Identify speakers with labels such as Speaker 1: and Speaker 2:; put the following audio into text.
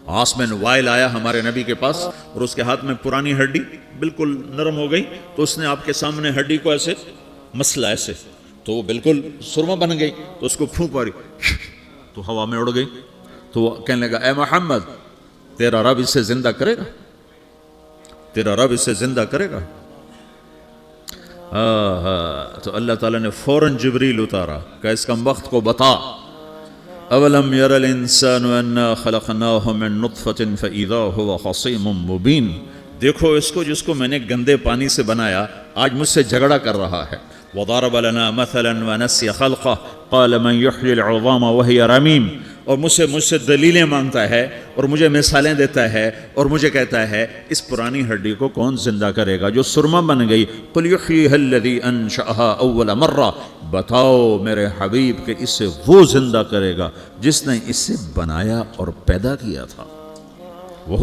Speaker 1: عاص بن while آیا ہمارے نبی کے پاس اور اس کے ہاتھ میں پرانی ہڈی بالکل نرم ہو گئی، تو اس نے آپ کے سامنے ہڈی کو ایسے مسلا ایسے، تو وہ بالکل سرما بن گئی، تو اس کو پھونک ماری تو ہوا میں اڑ گئی. تو وہ کہنے لگا اے محمد تیرا رب اسے زندہ کرے گا، تیرا رب اسے زندہ کرے گا. تو اللہ تعالیٰ نے فوراً جبریل اتارا کہ اس کم وقت کو بتا، اولم یر الانسان انا خلقناہ من نطفۃ فاذا هو خصیم مبین، دیکھو اس کو جس کو میں نے گندے پانی سے بنایا آج مجھ سے جھگڑا کر رہا ہے. وضرب لنا مثلا ونسی خلقہ قال من یحیی العظام وہی رمیم، اور مجھ سے دلیلیں مانگتا ہے اور مجھے مثالیں دیتا ہے اور مجھے کہتا ہے اس پرانی ہڈی کو کون زندہ کرے گا جو سرما بن گئی. قل یحییھا الذی انشأھا اول مرہ، بتاؤ میرے حبیب کہ اسے وہ زندہ کرے گا جس نے اسے بنایا اور پیدا کیا تھا. وہ